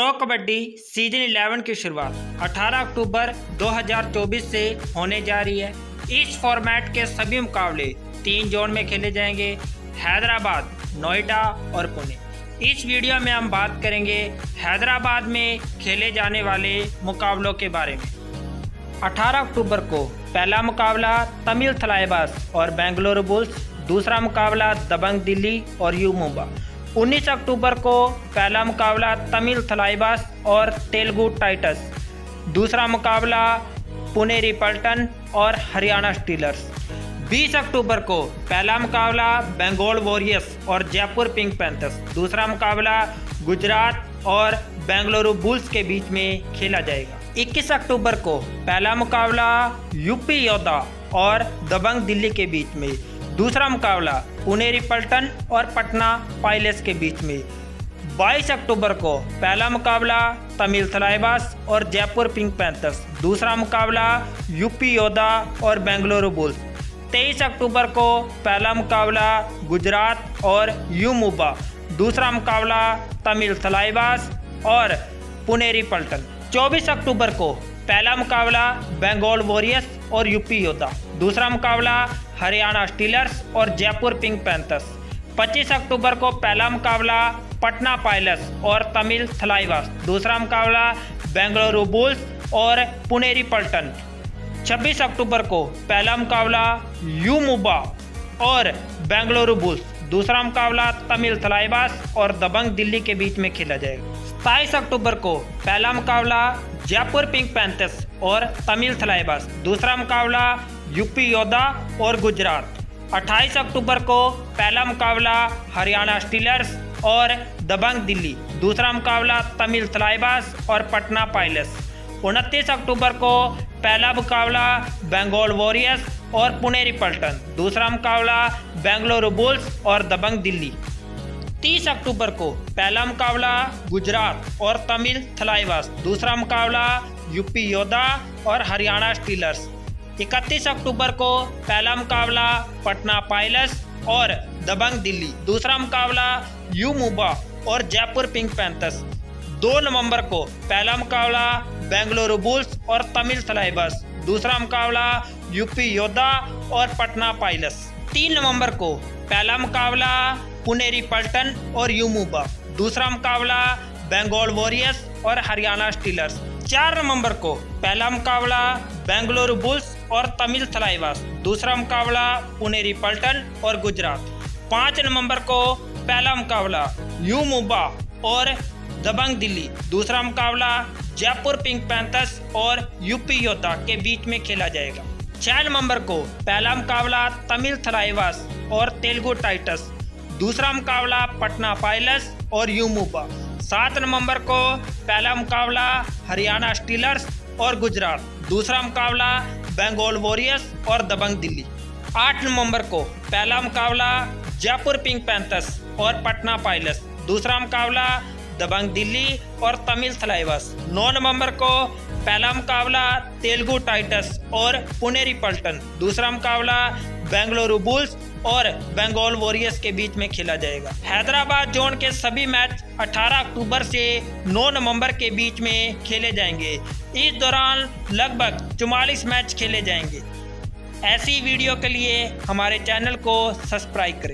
Pro kabaddi season 11 की शुरुआत 18 अक्टूबर 2024 से होने जा रही है। इस फॉर्मेट के सभी मुकाबले 3 जोन में खेले जाएंगे, हैदराबाद, नोएडा और पुणे। इस वीडियो में हम बात करेंगे हैदराबाद में खेले जाने वाले मुकाबलों के बारे में। 18 अक्टूबर को पहला मुकाबला तमिल थलाइवास और बेंगलुरु बुल्स, दूसरा मुकाबला दबंग दिल्ली और यू मुंबा। 19 अक्टूबर को पहला मुकाबला तमिल थलाइवास और तेलुगु टाइटंस, दूसरा मुकाबला पुणे रिपल्टन और हरियाणा स्टीलर्स। 20 अक्टूबर को पहला मुकाबला बंगाल वॉरियर्स और जयपुर पिंक पैंथर्स, दूसरा मुकाबला गुजरात और बेंगलुरु बुल्स के बीच में खेला जाएगा। 21 अक्टूबर को पहला मुकाबला यूपी योद्धा और दबंग दिल्ली के बीच में, दूसरा मुकाबला पुणे रिपल्टन और पटना पायलट्स के बीच में। 22 अक्टूबर को पहला मुकाबला तमिल थलाइवास और जयपुर पिंक पैंथर्स, दूसरा मुकाबला यूपी योद्धा और बेंगलुरु बुल्स। 23 अक्टूबर को पहला मुकाबला गुजरात और यू मुंबा, दूसरा मुकाबला तमिल थलाइवास और पुणे रिपल्टन। 24 अक्टूबर को पहला मुकाबला बंगाल वॉरियर्स और यूपी योद्धा, दूसरा मुकाबला हरियाणा स्टीलर्स और जयपुर पिंक पैंथर्स। 25 अक्टूबर को पहला मुकाबला पटना पायलट्स और तमिल थलाइवास, दूसरा मुकाबला बेंगलुरु बुल्स और पुणे रिपल्टन। 26 अक्टूबर को पहला मुकाबला यू मुंबा और बेंगलुरु बुल्स, दूसरा मुकाबला तमिल थलाइवास और दबंग दिल्ली के बीच में खेला जाएगा। 27 अक्टूबर को पहला मुकाबला जयपुर पिंक पैंथर्स और तमिल थलाइवास, दूसरा मुकाबला यूपी योद्धा और गुजरात। 28 अक्टूबर को पहला मुकाबला हरियाणा स्टीलर्स और दबंग दिल्ली, दूसरा मुकाबला तमिल थलाइवास और पटना पायलट्स। 29 अक्टूबर को पहला मुकाबला बंगाल वॉरियर्स और पुणे रिपल्टन, दूसरा मुकाबला बेंगलुरु बुल्स और दबंग दिल्ली। 30 अक्टूबर को पहला मुकाबला गुजरात और तमिल थलाइवास, दूसरा मुकाबला यूपी योद्धा और हरियाणा स्टीलर्स। 31 अक्टूबर को पहला मुकाबला पटना पायलट्स और दबंग दिल्ली, दूसरा मुकाबला यू मुंबा और जयपुर पिंक पैंथर्स। 2 नवंबर को पहला मुकाबला बेंगलुरु बुल्स और तमिल थलाइवास, दूसरा मुकाबला यूपी योद्धा और पटना पायलट्स। 3 नवंबर को पहला मुकाबला पुणे रिपल्टन और यू मुंबा, दूसरा मुकाबला बंगाल वॉरियर्स और हरियाणा स्टीलर्स। 4 नवंबर को पहला मुकाबला बेंगलुरु बुल्स और तमिल थलाइवास, दूसरा मुकाबला पुणे रिपल्टन और गुजरात। 5 नवंबर को पहला मुकाबला यू मुंबा और दबंग दिल्ली, दूसरा मुकाबला जयपुर पिंक पैंथर्स और यूपी योद्धा के बीच में खेला जाएगा। 6 नवंबर को पहला मुकाबला तमिल थलाइवास और तेलुगु टाइटंस, दूसरा मुकाबला पटना पायलट्स और यू मुंबा। 7 नवंबर को पहला मुकाबला हरियाणा स्टीलर्स और गुजरात, दूसरा मुकाबला बंगाल वॉरियर्स और दबंग दिल्ली। 8 नवंबर को पहला मुकाबला जयपुर पिंक पैंथर्स और पटना पायलट्स, दूसरा मुकाबला दबंग दिल्ली और तमिल थलाइवास। 9 नवंबर को पहला मुकाबला तेलुगु टाइटंस और पुणे रिपल्टन, दूसरा मुकाबला बेंगलुरु बुल्स और बंगाल वॉरियर्स के बीच में खेला जाएगा। हैदराबाद जोन के सभी मैच 18 अक्टूबर से 9 नवंबर के बीच में खेले जाएंगे। इस दौरान लगभग 44 मैच खेले जाएंगे। ऐसी वीडियो के लिए हमारे चैनल को सब्सक्राइब करें।